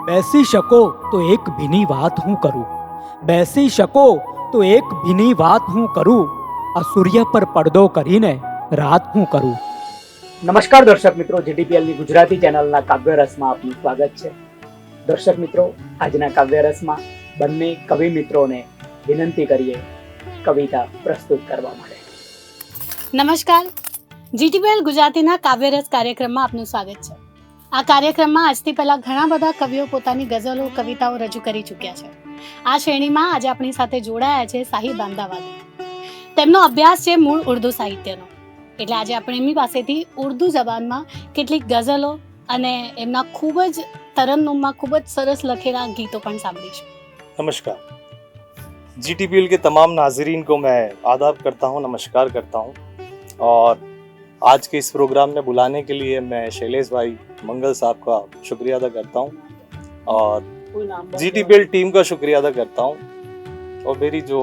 બેસી શકો તો એક ભીની વાત હું કરું, બેસી શકો તો એક ભીની વાત હું કરું, આ સૂર્ય પર પડદો કરીને રાત હું કરું. નમસ્કાર દર્શક મિત્રો, જીટીપીએલની ગુજરાતી ચેનલના કાવ્ય રસમાં આપનું સ્વાગત છે. દર્શક મિત્રો, આજના કાવ્ય રસમાં બંને કવિ મિત્રોને વિનંતી કરીએ કવિતા પ્રસ્તુત કરવા માટે. નમસ્કાર, જીટીપીએલ ગુજરાતીના કાવ્યરસ કાર્યક્રમમાં આપનું સ્વાગત છે. આ કાર્યક્રમમાં આજથી પહેલા ઘણા બધા કવિઓ પોતાની ગઝલો કવિતાઓ રજૂ કરી ચૂક્યા છે. આ શ્રેણીમાં આજે આપણી સાથે જોડાયા છે સાહિબ અમદાવાદી. તેમનો અભ્યાસ છે મૂળ ઉર્દુ સાહિત્યનો, એટલે આજે આપણે એમની પાસેથી ઉર્દુ જબાનમાં કેટલીક ગઝલો અને એમના ખૂબ જ તરન્નુમમાં ખૂબ જ સરસ લખેલા ગીતો પણ સાંભળીશું. नमस्कार, जीटीपीएल के तमाम नाजरीन को मैं आदाब करता हूँ, नमस्कार करता हूँ. और आज के इस प्रोग्राम में बुलाने के लिए मैं शैलेश भाई मंगल साहब का शुक्रिया अदा करता हूँ और जीटीपीएल टीम का शुक्रिया अदा करता हूँ. और मेरी जो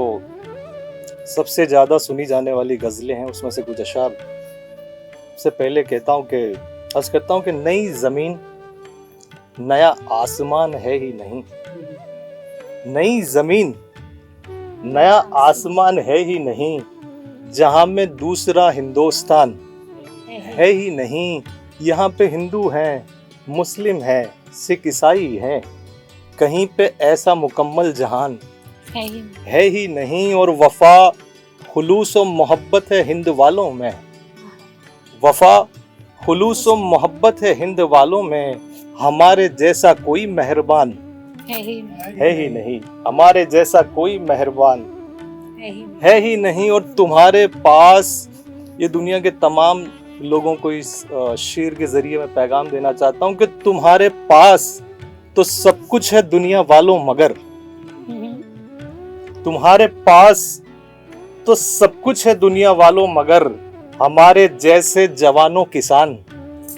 सबसे ज़्यादा सुनी जाने वाली गज़लें हैं उसमें से कुछ अशार से पहले कहता हूँ कि अर्ज़ करता हूँ कि नई ज़मीन नया आसमान है ही नहीं, नई जमीन नया आसमान है ही नहीं, जहां में दूसरा हिंदुस्तान है ही नहीं. यहाँ पे हिंदू हैं, मुस्लिम हैं, सिख ईसाई हैं, कहीं पे ऐसा मुकम्मल जहान है ही नहीं. और वफा खुलूस और मोहब्बत है हिंद वालों में, वफा खुलूस और मोहब्बत है हिंद वालों में, हमारे जैसा कोई मेहरबान है ही नहीं, हमारे जैसा कोई मेहरबान है ही नहीं. और तुम्हारे पास, ये दुनिया के तमाम लोगों को इस शेर के जरिए मैं पैगाम देना चाहता हूँ कि तुम्हारे पास तो सब कुछ है दुनिया वालों मगर, तुम्हारे पास तो सब कुछ है दुनिया वालों मगर, हमारे जैसे जवानों किसान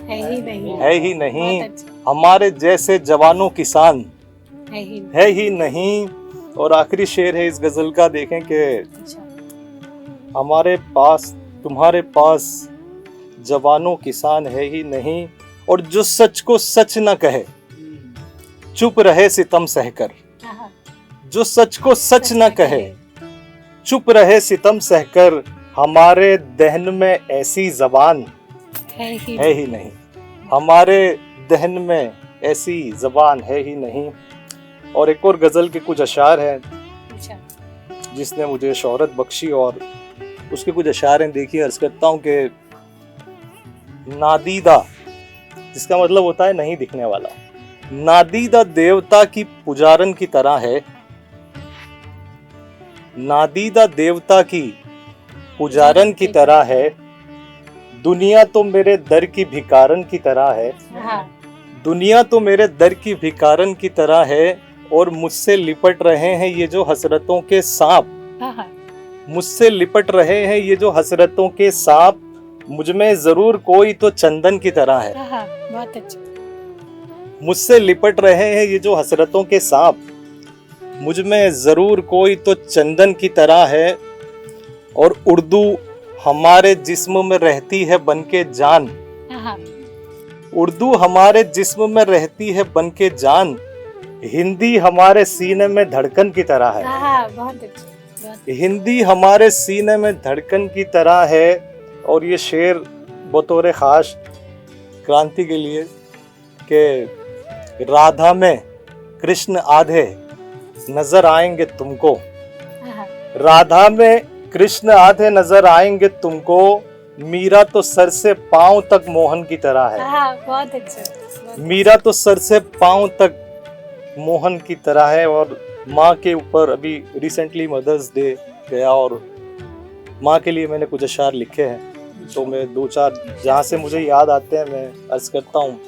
है ही नहीं, हमारे जैसे जवानों किसान है ही नहीं. और आखिरी शेर है इस गजल का, देखें कि हमारे पास तुम्हारे पास जवानों किसान है ही नहीं, और जो सच को सच न कहे चुप रहे सितम सहकर, जो सच को सच न कहे चुप रहे सितम सहकर, हमारे दहन में ऐसी जबान है ही नहीं, हमारे दहन में ऐसी जबान है ही नहीं. और एक और गजल के कुछ अशार हैं जिसने मुझे शोहरत बख्शी, और उसके कुछ अशार हैं. देखिए, अर्ज करता हूँ कि नादीदा, जिसका मतलब होता है नहीं दिखने वाला, नादीदा देवता की पुजारन की तरह है, नादीदा देवता की पुजारन की तरह है, दुनिया तो मेरे दर की भिकारन की तरह है, दुनिया तो मेरे दर की भिकारन की तरह है, और मुझसे लिपट रहे हैं ये जो हसरतों के सांप, मुझसे लिपट रहे हैं ये जो हसरतों के सांप, मुझ में जरूर कोई तो चंदन की तरह है. बहुत अच्छा. मुझसे लिपट रहे हैं ये जो हसरतों के सांप, मुझ में जरूर कोई तो चंदन की तरह है, और उर्दू हमारे जिस्म में रहती है बनके जान, उर्दू हमारे जिस्म में रहती है बनके जान, हिंदी हमारे सीने में धड़कन की तरह है. बहुत अच्छा. हिंदी हमारे सीने में धड़कन की तरह है. और ये शेर बतौर खास क्रांति के लिए कि राधा में कृष्ण आधे नजर आएंगे तुमको, राधा में कृष्ण आधे नजर आएंगे तुमको, मीरा तो सर से पांव तक मोहन की तरह है. बहुत अच्छा. मीरा तो सर से पांव तक मोहन की तरह है. और माँ के ऊपर अभी रिसेंटली मदर्स डे गया, और माँ के लिए मैंने कुछ अशार लिखे हैं, तो मैं दो चार जहाँ से मुझे याद आते हैं मैं अर्ज करता हूँ.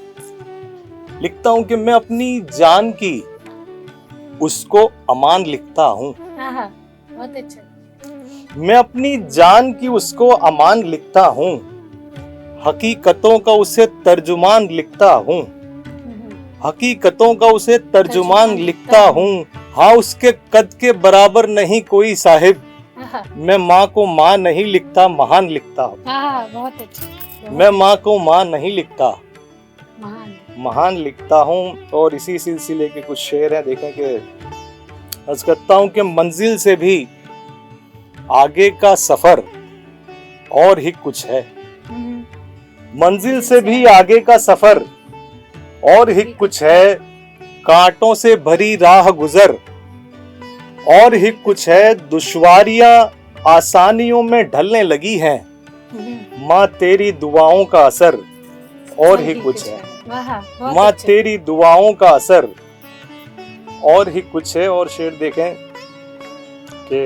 लिखता हूँ कि मैं अपनी जान की उसको अमान लिखता हूँ, बहुत अच्छा. मैं अपनी जान की उसको अमान लिखता हूँ, हकीकतों का उसे तर्जुमान लिखता हूँ, हकीकतों का उसे तर्जुमान लिखता हूँ. हाँ, उसके कद के बराबर नहीं कोई साहिब, मैं माँ को माँ नहीं लिखता महान लिखता हूँ. बहुत अच्छा. मैं माँ को माँ नहीं लिखता महान लिखता हूँ। और इसी सिलसिले के कुछ शेर हैं, देखें कि अर्ज करता हूँ कि मंजिल से भी आगे का सफर और ही कुछ है, मंजिल से भी आगे का सफर और ही कुछ है, कांटों से भरी राह गुजर और ही कुछ है, दुश्वारियां आसानियों में ढलने लगी हैं, माँ तेरी दुआओं का असर और ही कुछ है, माँ तेरी दुआओं का असर और ही कुछ है। और शेर देखें कि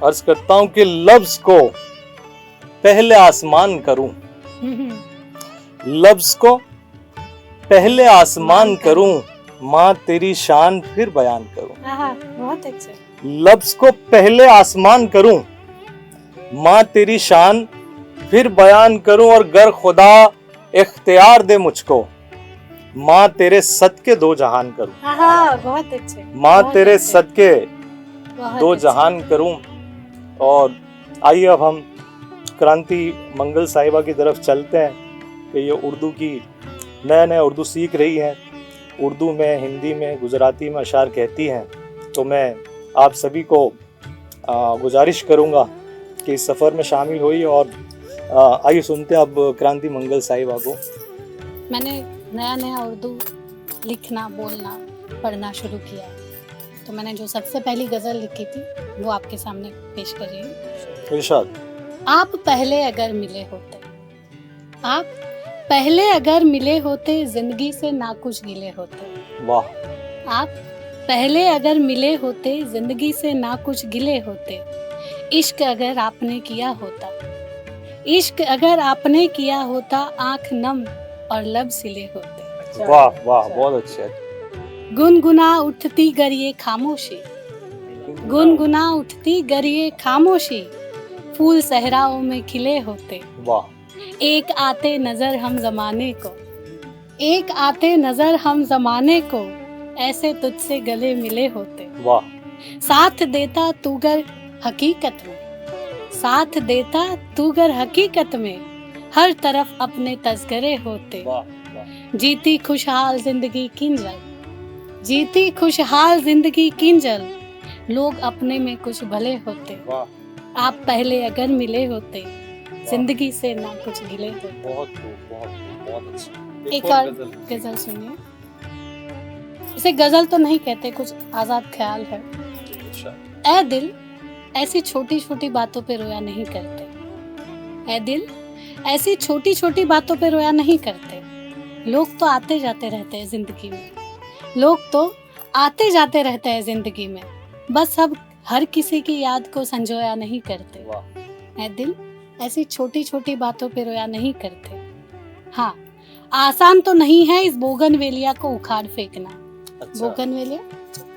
अर्ज करता हूं कि लफ्ज को पहले आसमान करूं, लफ्ज को पहले आसमान करूं, माँ तेरी शान फिर बयान करूं। बहुत अच्छा। लफ्ज को पहले आसमान करूं, माँ तेरी शान फिर बयान करूं, और गर खुदा इख्तियार दे मुझको, माँ तेरे सदके दो जहान करूं। बहुत अच्छे। माँ बहुत तेरे अच्छे, सदके बहुत दो अच्छे। जहान करूं। और आइए अब हम क्रांति मंगल साहिबा की तरफ चलते हैं कि ये उर्दू की नया उर्दू सीख रही हैं, उर्दू में, हिंदी में, गुजराती में अशार कहती हैं। तो मैं आप सभी को गुजारिश करूंगा कि इस सफ़र में शामिल हुई। और आइए सुनते हैं अब क्रांति मंगल साहिबा को। मैंने नया उर्दू लिखना, बोलना, पढ़ना शुरू किया, तो मैंने जो सबसे पहली गज़ल लिखी थी वो आपके सामने पेश कर रही हूँ। इरशाद। आप पहले अगर मिले होते, आप पहले अगर मिले होते, जिंदगी से ना कुछ गिले होते। वाह। आप पहले अगर मिले होते, जिंदगी से ना कुछ गिले होते। इश्क अगर आपने किया होता, इश्क अगर आपने किया होता, आंख नम और लब सिले होते। वाह वाह, बहुत अच्छे। गुनगुना उठती गर ये खामोशी, गुनगुना उठती गर ये खामोशी, फूल सहराओं में खिले होते। वाह। एक आते नजर हम जमाने को, एक आते नजर हम जमाने को, ऐसे तुझसे गले मिले होते। वाह। साथ देता तू गर हकीकत में, साथ देता तू गर हकीकत में, हर तरफ अपने तस्करे होते। वाह वाह। जीती खुशहाल जिंदगी किंजल, जीती खुशहाल जिंदगी किंजल, लोग अपने में कुछ भले होते। वाह। आप पहले अगर मिले होते, जिंदगी से ना कुछ गिले होते। बहुत बहुत अच्छा। एक और गजल सुनिए। इसे गजल तो नहीं कहते, कुछ आजाद ख्याल है। ऐ दिल ऐसी छोटी छोटी बातों पे रोया नहीं करते, ऐ दिल ऐसी छोटी छोटी बातों पे रोया नहीं करते। लोग तो आते जाते रहते हैं जिंदगी में, लोग तो आते जाते रहते हैं जिंदगी में, बस अब हर किसी की याद को संजोया नहीं करते। ऐ दिल ऐसी छोटी छोटी बातों पे रोया नहीं करते। हाँ, आसान तो नहीं है इस बोगनवेलिया को उखाड़ फेंकना। अच्छा। बोगनवेलिया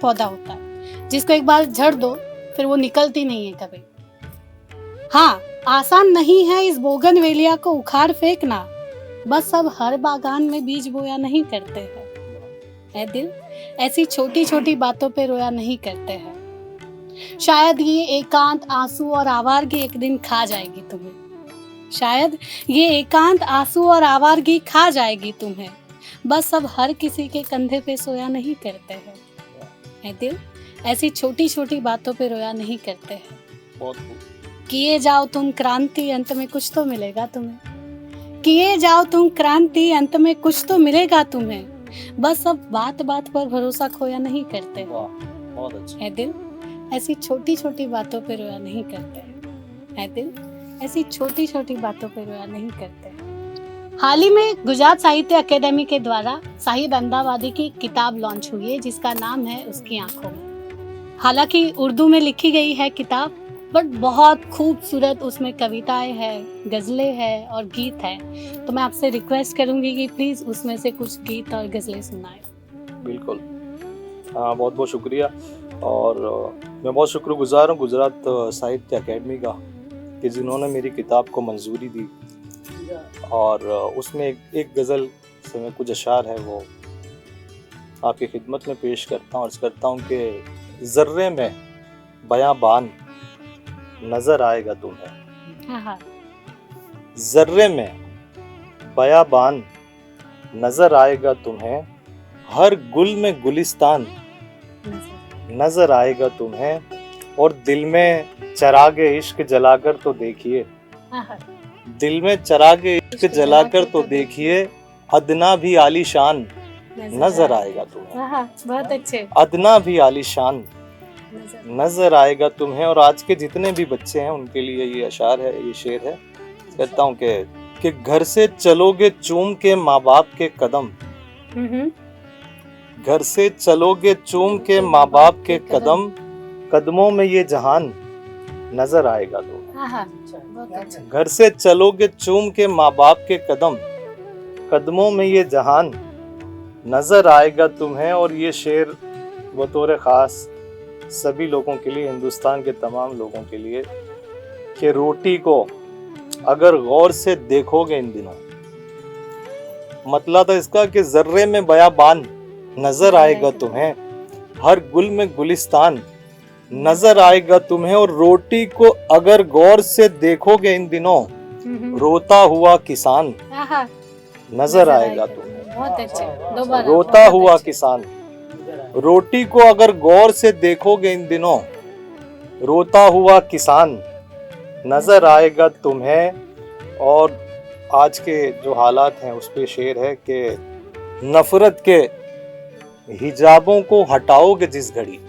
पौधा होता है जिसको एक बार झड़ दो फिर वो निकलती नहीं है कभी। हाँ, आसान नहीं है इस बोगनवेलिया को उखाड़ फेंकना, बस अब हर बागान में बीज बोया नहीं करते हैं। ऐ दिल ऐसी छोटी छोटी बातों पे रोया नहीं करते हैं। शायद ये एकांत आंसू और आवारगी एक दिन खा जाएगी तुम्हें, शायद ये एकांत आंसू और आवारगी खा जाएगी तुम्हें, बस अब हर किसी के कंधे पे सोया नहीं करते हैं। ऐ दिल ऐसी छोटी छोटी बातों पे रोया नहीं करते हैं। बहुत किए जाओ तुम क्रांति, अंत में कुछ तो मिलेगा तुम्हें। किए जाओ तुम क्रांति, अंत में कुछ तो मिलेगा तुम्हें, बस अब बात बात पर भरोसा खोया नहीं करते। बहुत अच्छा। ऐ दिल ऐसी छोटी छोटी बातों पे रोया नहीं करते। ऐ दिल ऐसी छोटी छोटी बातों पे रोया नहीं करते। हाल ही में गुजरात साहित्य अकेडमी के द्वारा साहिब अहमदाबादी की किताब लॉन्च हुई है जिसका नाम है उसकी आंखों में। हालांकि उर्दू में लिखी गई है किताब, बट बहुत खूबसूरत उसमें कविताएं हैं, गज़लें हैं और गीत हैं। तो मैं आपसे रिक्वेस्ट करूंगी कि प्लीज़ उसमें से कुछ गीत और गज़लें सुनाएं। बिल्कुल। हाँ, बहुत बहुत शुक्रिया। और मैं बहुत शुक्रगुजार हूँ गुजरात साहित्य अकेडमी का कि जिन्होंने मेरी किताब को मंजूरी दी। और उसमें एक गज़ल से मैं कुछ अशार है वो आपकी खिदमत में पेश करता हूँ। अर्ज़ करता हूँ कि ज़र्रे में बयाबान नज़र आएगा तुम्हें, हाँ हाँ। ज़र्रे में बयाबान नजर आएगा तुम्हें हर गुल में गुलिस्तान, नजर आएगा तुम्हें, और दिल में चिरागे इश्क जलाकर तो देखिए, दिल में चिरागे इश्क जलाकर तो देखिए, अदना भी आलीशान नजर आएगा तुम्हें, बहुत अच्छे। अदना भी आलीशान नजर आएगा तुम्हें। और आज के जितने भी बच्चे हैं उनके लिए ये अशार है, ये शेर है। कहता हूँ कि घर से चलोगे चूम के माँ बाप के कदम, घर से चलोगे चूम के माँ बाप के कदम, कदमों में ये जहान नजर आएगा तुम्हें। घर से चलोगे चूम के माँ बाप के कदम, कदमों में ये जहान नजर आएगा तुम्हें। और ये शेर बतौर खास सभी लोगों के लिए, हिंदुस्तान के तमाम लोगों के लिए, कि रोटी को अगर गौर से देखोगे इन दिनों, मतलब इसका कि जर्रे में बयाबान नजर आएगा तुम्हें, हर गुल में गुलिस्तान नजर आएगा तुम्हें। और रोटी को अगर गौर से देखोगे इन दिनों, रोता हुआ किसान नजर आएगा तुम्हें। बहुत अच्छे, दोबारा। रोता हुआ किसान, रोटी को अगर गौर से देखोगे इन दिनों, रोता हुआ किसान नजर आएगा तुम्हें। और आज के जो हालात हैं उस पे शेर है कि नफरत के हिजाबों को हटाओगे जिस घड़ी,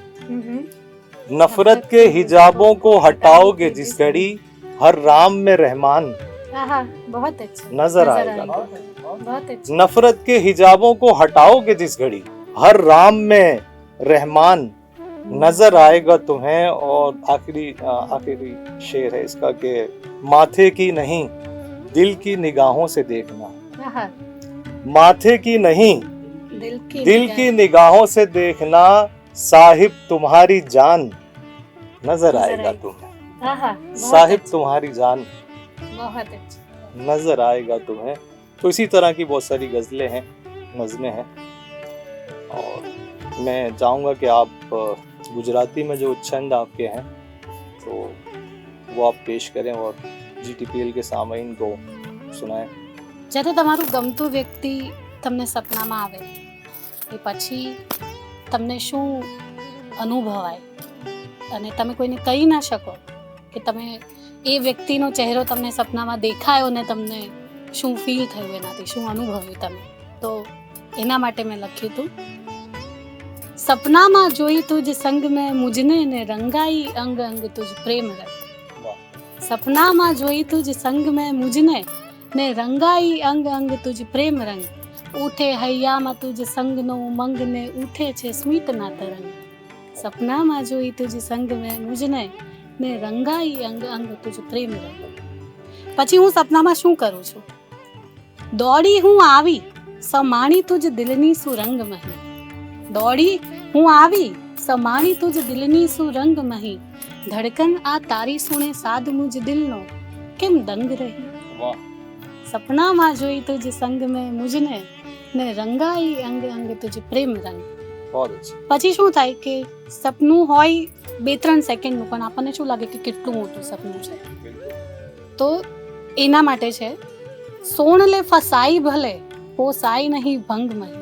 नफरत के हिजाबों को हटाओगे जिस घड़ी, हर राम में रहमान बहुत अच्छे नजर आएगा। बहुत अच्छे। नफरत के हिजाबों को हटाओगे जिस घड़ी, हर राम में रहमान नजर आएगा तुम्हें। और आखिरी शेर है इसका कि माथे की नहीं दिल की निगाहों से देखना, माथे की नहीं दिल की निगाहों से देखना, साहिब तुम्हारी जान नजर आएगा तुम्हें, साहिब तुम्हारी जान बहुत अच्छे। नजर आएगा तुम्हें। तो इसी तरह की बहुत सारी गजलें हैं, नज़में हैं। और मैं चाहूँगा कि आप गुजराती में जो छंद आपके हैं तो वो आप पेश करें और GTPL के सामईन को सुनाएं। જ્યારે તમારું ગમતું વ્યક્તિ તમને સપનામાં આવે એ પછી તમને શું અનુભવાય અને તમે કોઈને કહી ના શકો કે તમે એ વ્યક્તિનો ચહેરો તમને સપનામાં દેખાયો ને તમને શું ફીલ થયું, એનાથી શું અનુભવ્યું તમે, તો એના માટે મેં લખ્યું હતું, સપનામાં જોઈ તુજ સંગ में मुझने ने रंगाई अंग अंग तुझ प्रेम रंग, सपनाમાં જોઈ તુજ संग में मुझने ने रंगाई अंग अंग तुझ प्रेम रंग, उठे हૈયામાં तुझ संग नो उमंग ने उठे छे स्मित ना तरंग, सपनाમાં જોઈ तुझ संग में मुझने ने रंगाई अंग अंग तुझ प्रेम रंग। પછી હું સપનામાં શું કરું છું, દોડી હું આવી સમાણી તુજ દિલની સુરંગ મહી, દોડી હું આવી સમાણી તુજ દિલની સુરંગ મહી, ધડકન આ તારી સુણે સાદ મુજ દિલનો કેમ દંગ રહી, સપનામાં જોઈ તુજ સંગ में मुझने ने रंगाई अंग अंग तुझ प्रेम रंग। પછી શું થાય કે સપનું હોય 2-3 સેકન્ડનું, પણ આપણને શું લાગે કે કેટલું મોટું સપનું છે, તો એના માટે છે સોણ લે ફસાઈ ભલે પોસાઈ નહીં ભંગ મહી,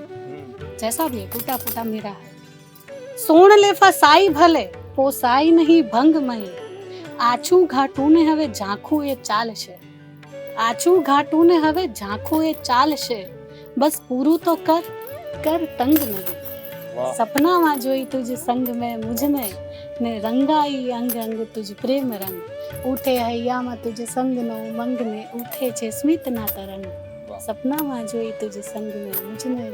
जैसा भी है टूटा फूटा मेरा है, सोण ले फसाई भले पोसाई नहीं भंग मही, आछू घाटू ने हवे झांखू ए चाल छे, आछू घाटू ने हवे झांखू ए चाल छे, बस पूरू तो कर कर तंग नहीं, सपनाમાં જોઈ तुझ संग में मुझने ने रंगाई अंग अंग तुझ प्रेम रंग, उठे हૈયામાં तुझ संग नो उमंग ने उठे छे स्मित ना तरंग, सपनाમાં જોઈ तुझ संग में मुझने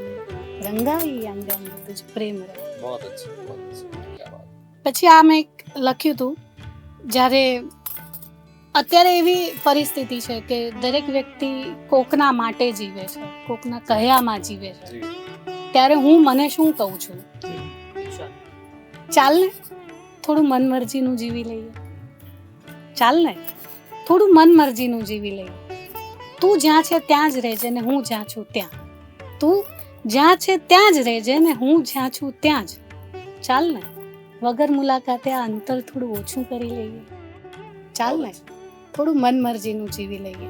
रंगाई अंग अंग तुझ प्रेम रंग। बहुत अच्छी, बहुत अच्छी, क्या बात। પછી આ મેં લખ્યું હતું, જ્યારે અત્યારે એવી પરિસ્થિતિ છે કે દરેક વ્યક્તિ કોકના માટે જીવે છે, કોકના કહ્યામાં જીવે છે, ત્યારે હું મને શું કહું છું, ચાલ ને થોડું મન મરજીનું જીવી લઈએ, ચાલ ને થોડું મન મરજીનું જીવી લઈએ, તું જ્યાં છે ત્યાં જ રહેજે ને હું જ્યાં છું ત્યાં, તું જ્યાં છે ત્યાં જ રહેજે ને હું જ્યાં છું ત્યાં જ, ચાલ ને વગર મુલાકાતે આ અંતર થોડું ઓછું કરી લઈએ, ચાલ ને થોડું મન મરજીનું જીવી લઈએ,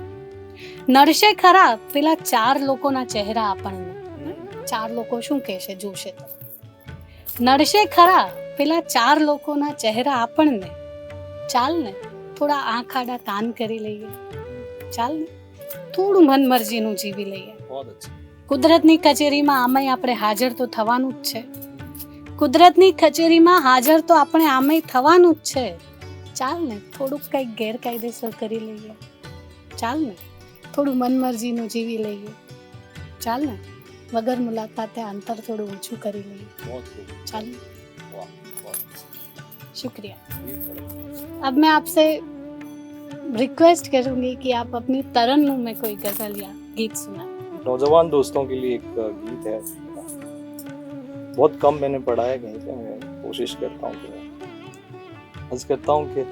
નડશે ખરા પેલા ચાર લોકોના ચહેરા આપણને. ચાર લોકો શું કહેશે જોશે તો. નડશે ખરા પેલા ચાર લોકોના ચહેરા આપણને. ચાલ ને થોડા આંખ આડા કાન કરી લઈએ. ચાલ ને થોડું મન મરજીનું જીવી લઈએ. बहुत अच्छा. કુદરતની કચેરીમાં આમાંય આપણે હાજર તો થવાનું જ છે. કુદરતની કચેરીમાં હાજર તો આપણે આમાંય થવાનું જ છે. ચાલ ને થોડુંક કંઈક ગેરકાયદેસર કરી લઈએ. ચાલ ને થોડું મનમરજીનું જીવી લઈએ. ચાલ ને વગર મુલાકાતે અંતર થોડું ઓછું કરી લઈએ. बहुत खूब. ચાલ ને. वाह, बहुत. शुक्रिया. अब मैं आपसे रिक्वेस्ट करूंगी कि आप अपनी तरन्नुम में कोई गजल या गीत सुना. नौजवान दोस्तों के लिए एक गीत है. बहुत कम मैंने पढ़ा है कहीं पे. मैं कोशिश करता हूँ कि अर्ज करता हूँ कि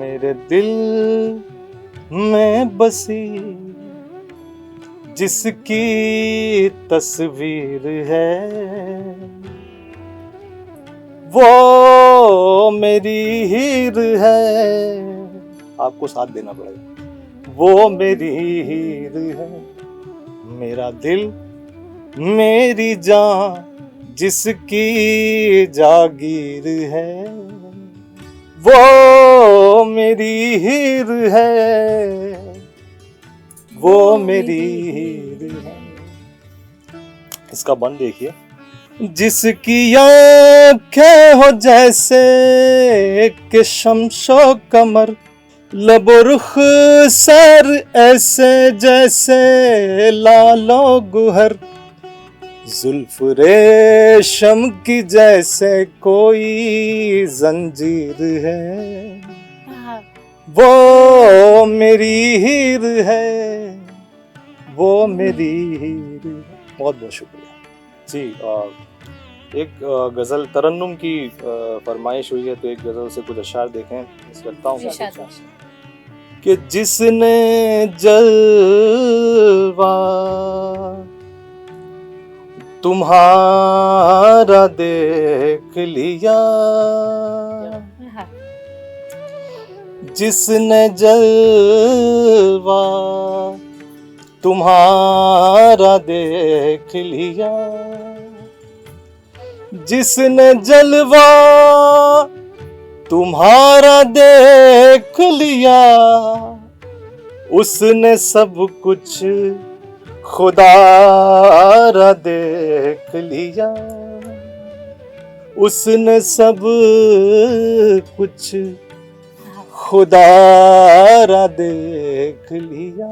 मेरे दिल में बसी जिसकी तस्वीर है वो मेरी हीर है. आपको साथ देना पड़ेगा. वो मेरी हीर है. मेरा दिल मेरी जान जिसकी जागीर है वो मेरी हीर है. वो मेरी हीर है. इसका बंद देखिए. जिसकी आँखें हो जैसे कि शमशो कमर लबो रुख सर ऐसे जैसे लालो गुहर जुल्फ रेशम की जैसे कोई जंजीर है वो मेरी हीर है. वो मेरी हीर है. बहुत बहुत शुक्रिया जी. एक गज़ल तरन्नुम की फरमाइश हुई है तो एक गज़ल से कुछ अशार देखें. करता हूँ कि जिसने जलवा तुम्हारा देख लिया जिसने जलवा तुम्हारा देख लिया जिसने जलवा तुम्हारा देख लिया उसने सब कुछ खुदारा देख लिया उसने सब कुछ खुदारा देख लिया.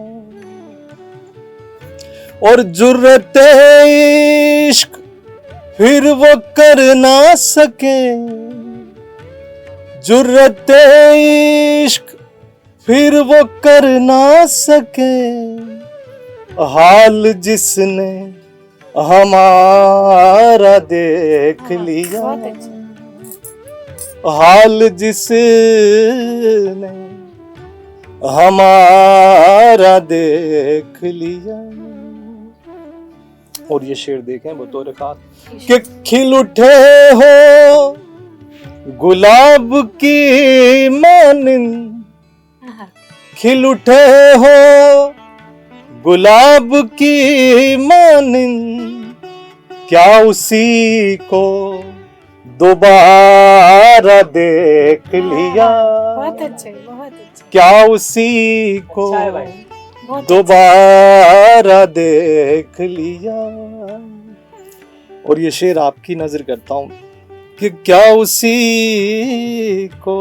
और जुर्रते इश्क फिर वो कर ना सके जुर्रते इश्क फिर वो कर ना सके हाल जिसने हमारा देख लिया हाल जिसने हमारा देख लिया. और ये शेर देखें बतौर खास कि खिल उठे हो गुलाब की मानिंद खिल उठे हो गुलाब की मानिंद क्या उसी को दोबारा देख लिया. बहुत अच्छे बहुत अच्छे. क्या उसी को दोबारा देख लिया. और ये शेर आपकी नजर करता हूं कि क्या उसी को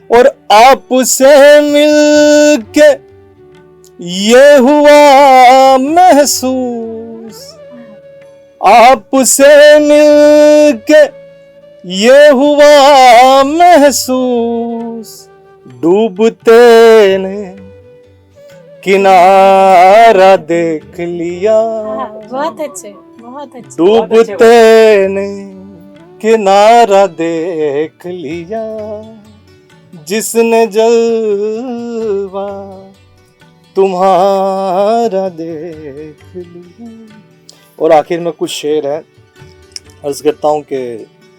और आपसे मिलके ये हुआ महसूस आपसे मिलके ये हुआ महसूस डूबते ने किनारा देख लिया. बहुत अच्छे बहुत अच्छे. डूबते ने किनारा देख लिया जिसने जलवा तुम्हारा देख लिया. और आखिर में कुछ शेर है. अर्ज करता हूँ कि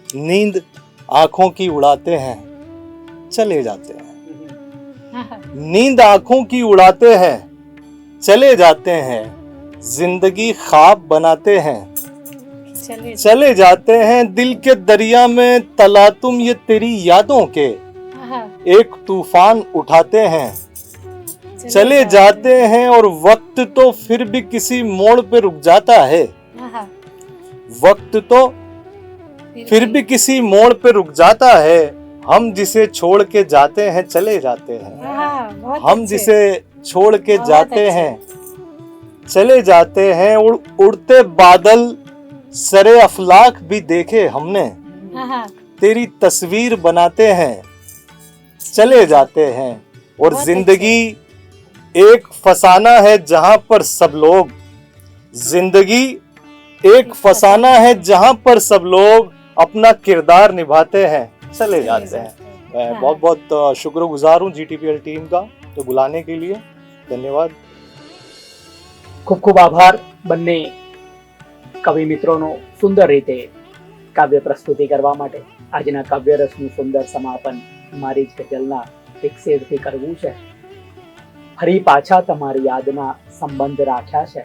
नींद आंखों की उड़ाते हैं चले जाते हैं नींद आंखों की उड़ाते हैं, चले जाते हैं, जिंदगी ख्वाब बनाते हैं, चले जाते हैं, दिल के दरिया में तला तुम ये तेरी यादों के एक तूफान उठाते हैं, चले जाते हैं और वक्त तो फिर भी किसी मोड़ पे रुक जाता है, वक्त तो फिर भी किसी मोड़ पे रुक जाता है, हम जिसे छोड़ के जाते हैं चले जाते हैं, हम जिसे छोड़ के जाते हैं चले जाते हैं, उड़ते बादल सरे अफलाक भी देखे हमने, तेरी तस्वीर बनाते हैं चले जाते हैं, और जिंदगी एक फसाना है जहां पर सब लोग, जिंदगी एक फसाना है जहां पर सब लोग अपना किरदार निभाते हैं चले जाते हैं। मैं बहुत बहुत शुक्रगुजार हूँ जीटीपीएल टीम का तो बुलाने के लिए, धन्यवाद। ખૂબ ખૂબ આભાર બંને કવિ મિત્રોનો સુંદર રીતે કાવ્ય પ્રસ્તુતિ કરવા માટે। આજના કાવ્યરસનું સુંદર સમાપન મારી જ ગઝલના એક શેરથી કરવું છે। ફરી પાછા તમારી યાદના સંબંધ રાખ્યા છે,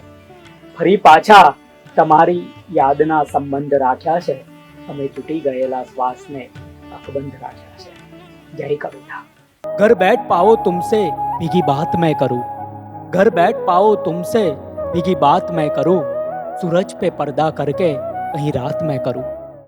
ફરી પાછા તમારી યાદના સંબંધ રાખ્યા છે, અમે તૂટી ગયેલા શ્વાસને અકબંધ રાખ્યા છે। જય કવિતા। घर बैठ पाओ तुमसे भीगी बात मैं करूं, घर बैठ पाओ तुमसे भीगी बात मैं करूं, सूरज पे पर्दा करके कहीं रात मैं करूं।